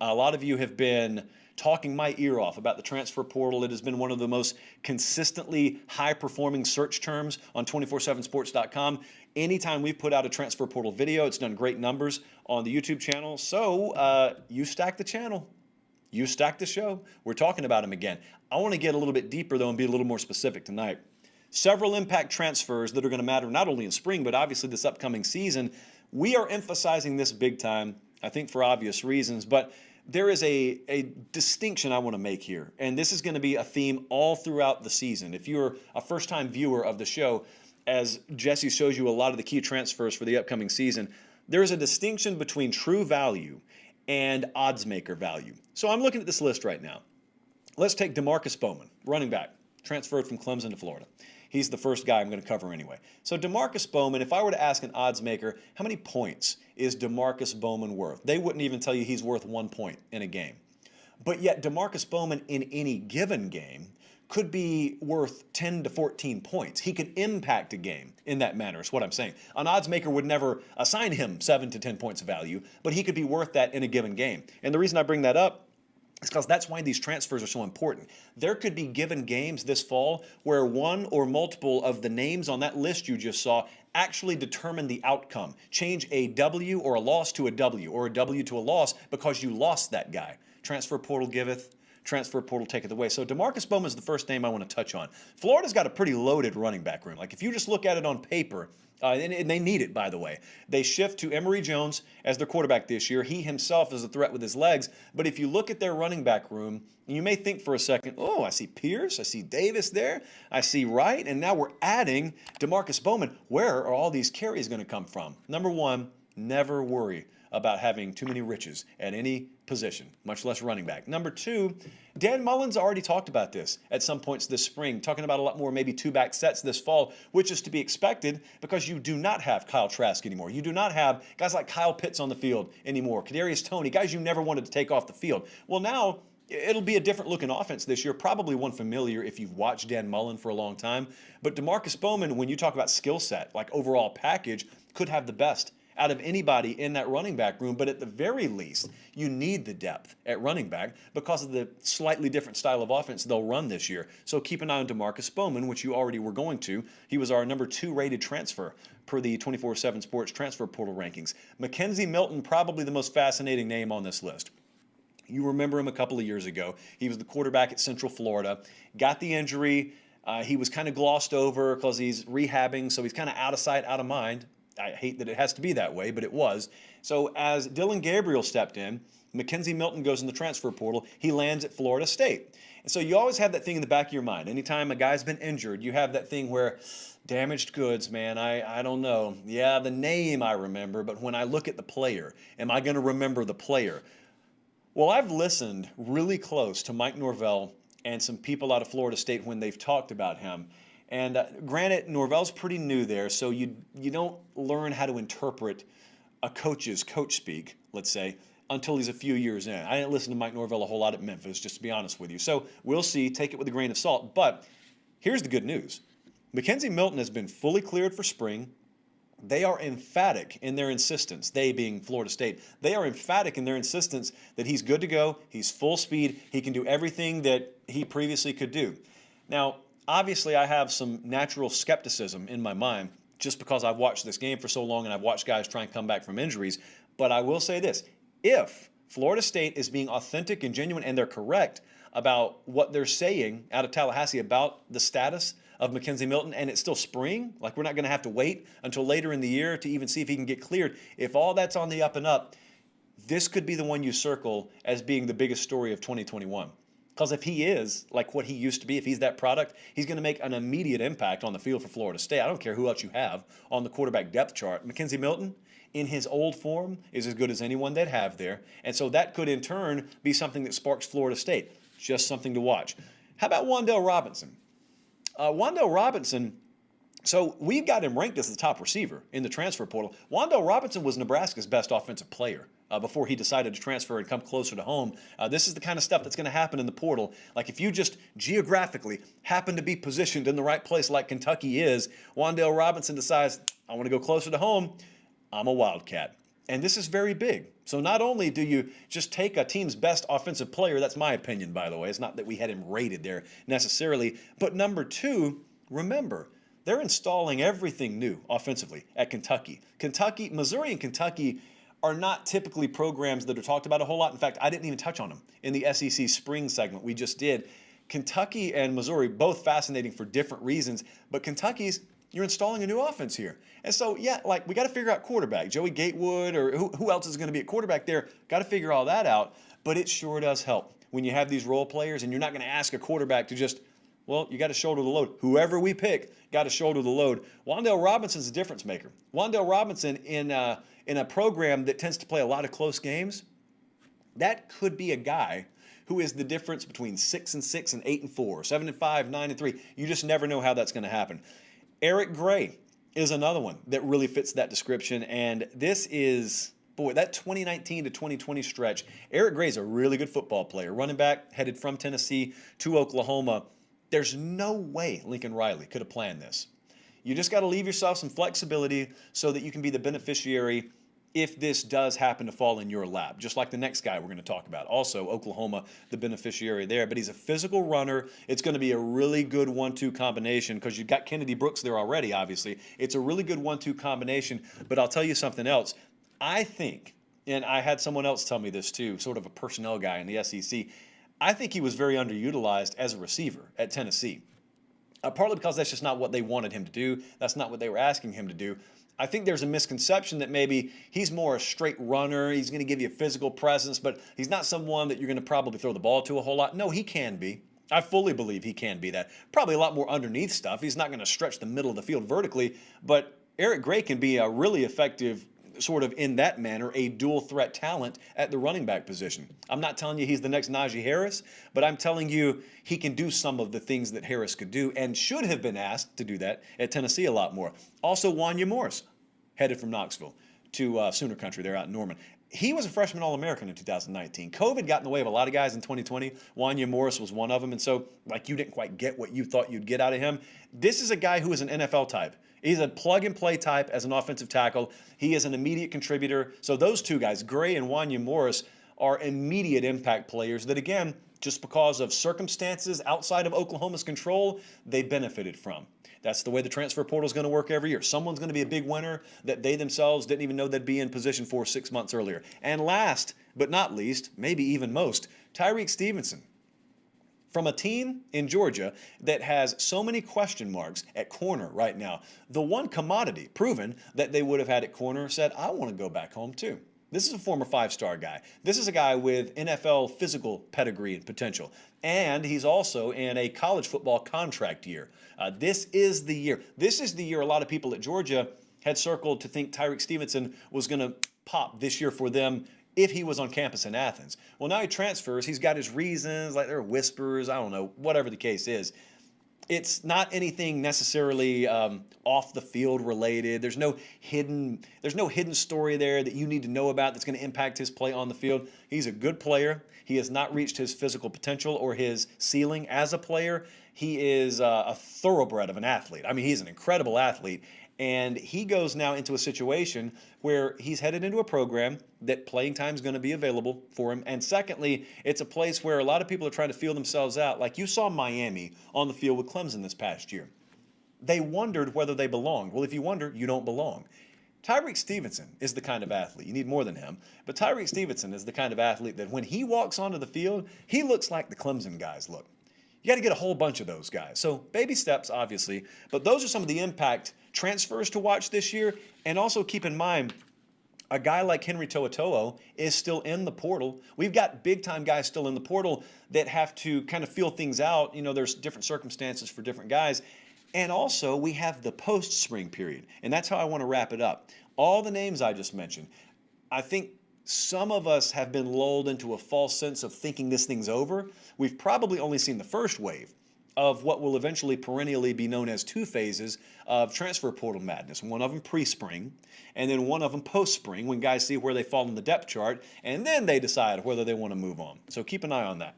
A lot of you have been talking my ear off about the transfer portal. It has been one of the most consistently high-performing search terms on 247sports.com. Anytime we've put out a transfer portal video, it's done great numbers on the YouTube channel. So you stack the channel. You stack the show. We're talking about him again. I want to get a little bit deeper, though, and be a little more specific tonight. Several impact transfers that are going to matter not only in spring, but obviously this upcoming season. We are emphasizing this big time, I think for obvious reasons, but there is a distinction I want to make here, and this is going to be a theme all throughout the season. If you're a first-time viewer of the show, as Jesse shows you a lot of the key transfers for the upcoming season, there is a distinction between true value and odds maker value. So I'm looking at this list right now. Let's take Demarcus Bowman, running back, transferred from Clemson to Florida. He's the first guy I'm going to cover anyway. So Demarcus Bowman, if I were to ask an odds maker, how many points is Demarcus Bowman worth? They wouldn't even tell you he's worth 1 point in a game. But yet Demarcus Bowman in any given game could be worth 10 to 14 points. He could impact a game in that manner, is what I'm saying. An odds maker would never assign him 7 to 10 points of value, but he could be worth that in a given game. And the reason I bring that up is because that's why these transfers are so important. There could be given games this fall where one or multiple of the names on that list you just saw actually determine the outcome. Change a W or a loss to a W, or a W to a loss because you lost that guy. Transfer portal giveth, transfer portal taketh away. So Demarcus Bowman is the first name I want to touch on. Florida's got a pretty loaded running back room. Like if you just look at it on paper, and they need it, by the way. They shift to Emory Jones as their quarterback this year. He himself is a threat with his legs. But if you look at their running back room, you may think for a second, oh, I see Pierce, I see Davis there, I see Wright, and now we're adding Demarcus Bowman. Where are all these carries going to come from? Number one, never worry about having too many riches at any position, much less running back. Number two, Dan Mullen's already talked about this at some points this spring, talking about a lot more maybe two-back sets this fall, which is to be expected because you do not have Kyle Trask anymore. You do not have guys like Kyle Pitts on the field anymore, Kadarius Toney, guys you never wanted to take off the field. Well, now it'll be a different looking offense this year, probably one familiar if you've watched Dan Mullen for a long time. But Demarcus Bowman, when you talk about skill set, like overall package, could have the best out of anybody in that running back room, but at the very least, you need the depth at running back because of the slightly different style of offense they'll run this year. So keep an eye on Demarcus Bowman, which you already were going to. He was our number 2 rated transfer per the 247 Sports transfer portal rankings. Mackenzie Milton, probably the most fascinating name on this list. You remember him a couple of years ago. He was the quarterback at Central Florida, got the injury. He was kind of glossed over because he's rehabbing, so he's kind of out of sight, out of mind. I hate that it has to be that way, but it was. So as Dylan Gabriel stepped in, Mackenzie Milton goes in the transfer portal. He lands at Florida State. And so you always have that thing in the back of your mind. Anytime a guy's been injured, you have that thing where damaged goods, man, I don't know. Yeah, the name I remember, but when I look at the player, am I going to remember the player? Well, I've listened really close to Mike Norvell and some people out of Florida State when they've talked about him. And granted, Norvell's pretty new there, so you don't learn how to interpret a coach's coach speak, let's say, until he's a few years in. I didn't listen to Mike Norvell a whole lot at Memphis, just to be honest with you. So we'll see. Take it with a grain of salt. But here's the good news. Mackenzie Milton has been fully cleared for spring. They are emphatic in their insistence, they being Florida State, they are emphatic in their insistence that he's good to go, he's full speed, he can do everything that he previously could do. Now, obviously, I have some natural skepticism in my mind just because I've watched this game for so long and I've watched guys try and come back from injuries. But I will say this, if Florida State is being authentic and genuine and they're correct about what they're saying out of Tallahassee about the status of Mackenzie Milton, and it's still spring, like we're not going to have to wait until later in the year to even see if he can get cleared. If all that's on the up and up, this could be the one you circle as being the biggest story of 2021. Because if he is like what he used to be, if he's that product, he's going to make an immediate impact on the field for Florida State. I don't care who else you have on the quarterback depth chart. Mackenzie Milton, in his old form, is as good as anyone they'd have there. And so that could, in turn, be something that sparks Florida State. Just something to watch. How about Wan'Dale Robinson? Wan'Dale Robinson, so we've got him ranked as the top receiver in the transfer portal. Wan'Dale Robinson was Nebraska's best offensive player before he decided to transfer and come closer to home. This is the kind of stuff that's going to happen in the portal. Like if you just geographically happen to be positioned in the right place like Kentucky is, Wan'Dale Robinson decides, I want to go closer to home, I'm a Wildcat. And this is very big. So not only do you just take a team's best offensive player, that's my opinion, by the way. It's not that we had him rated there necessarily. But number two, remember, they're installing everything new offensively at Kentucky. Missouri and Kentucky are not typically programs that are talked about a whole lot. In fact, I didn't even touch on them in the SEC spring segment we just did. Kentucky and Missouri, both fascinating for different reasons, but Kentucky's, you're installing a new offense here. And so, yeah, like we got to figure out quarterback. Joey Gatewood or who else is going to be at quarterback there, got to figure all that out. But it sure does help when you have these role players and you're not going to ask a quarterback to just, well, you got to shoulder the load. Whoever we pick got to shoulder the load. Wan'Dale Robinson's a difference maker. Wan'Dale Robinson in a program that tends to play a lot of close games, that could be a guy who is the difference between 6-6 and 8-4, 7-5, 9-3. You just never know how that's going to happen. Eric Gray is another one that really fits that description, and this is, boy, that 2019 to 2020 stretch. Eric Gray's a really good football player, running back, headed from Tennessee to Oklahoma. There's no way Lincoln Riley could have planned this. You just got to leave yourself some flexibility so that you can be the beneficiary if this does happen to fall in your lap, just like the next guy we're going to talk about. Also, Oklahoma, the beneficiary there. But he's a physical runner. It's going to be a really good 1-2 combination because you've got Kennedy Brooks there already, obviously. It's a really good 1-2 combination. But I'll tell you something else. I think, and I had someone else tell me this too, sort of a personnel guy in the SEC, I think he was very underutilized as a receiver at Tennessee. Partly because that's just not what they wanted him to do. That's not what they were asking him to do. I think there's a misconception that maybe he's more a straight runner. He's going to give you a physical presence, but he's not someone that you're going to probably throw the ball to a whole lot. No, he can be. I fully believe he can be that. Probably a lot more underneath stuff. He's not going to stretch the middle of the field vertically, but Eric Gray can be a really effective sort of in that manner, a dual threat talent at the running back position. I'm not telling you he's the next Najee Harris, but I'm telling you he can do some of the things that Harris could do and should have been asked to do that at Tennessee a lot more. Also, Wanya Morris, headed from Knoxville to Sooner Country there out in Norman. He was a freshman All-American in 2019. COVID got in the way of a lot of guys in 2020. Wanya Morris was one of them, and so like you didn't quite get what you thought you'd get out of him. This is a guy who is an NFL type. He's a plug-and-play type as an offensive tackle. He is an immediate contributor. So those two guys, Gray and Wanya Morris, are immediate impact players that, again, just because of circumstances outside of Oklahoma's control, they benefited from. That's the way the transfer portal is going to work every year. Someone's going to be a big winner that they themselves didn't even know they'd be in position for 6 months earlier. And last but not least, maybe even most, Tyreek Stephens. From a team in Georgia that has so many question marks at corner right now, the one commodity proven that they would have had at corner said, I want to go back home too. This is a former 5-star guy. This is a guy with NFL physical pedigree and potential. And he's also in a college football contract year. This is the year. This is the year a lot of people at Georgia had circled to think Tyreek Stephens was going to pop this year for them if he was on campus in Athens. Well, now he transfers. He's got his reasons, like there are whispers, I don't know, whatever the case is. It's not anything necessarily off the field related. There's no hidden story there that you need to know about that's going to impact his play on the field. He's a good player. He has not reached his physical potential or his ceiling as a player. He is a thoroughbred of an athlete. I mean, he's an incredible athlete. And he goes now into a situation where he's headed into a program that playing time is going to be available for him. And secondly, it's a place where a lot of people are trying to feel themselves out. Like you saw Miami on the field with Clemson this past year. They wondered whether they belonged. Well, if you wonder, you don't belong. Tyreek Stephens is the kind of athlete. You need more than him. But Tyreek Stephens is the kind of athlete that when he walks onto the field, he looks like the Clemson guys look. You got to get a whole bunch of those guys. So baby steps, obviously. But those are some of the impact transfers to watch this year. And also keep in mind, a guy like Henry To'oTo'o is still in the portal. We've got big-time guys still in the portal that have to kind of feel things out. You know, there's different circumstances for different guys. And also, we have the post-spring period. And that's how I want to wrap it up. All the names I just mentioned, I think some of us have been lulled into a false sense of thinking this thing's over. We've probably only seen the first wave of what will eventually perennially be known as 2 phases of transfer portal madness. One of them pre-spring, and then one of them post-spring when guys see where they fall in the depth chart, and then they decide whether they want to move on. So keep an eye on that.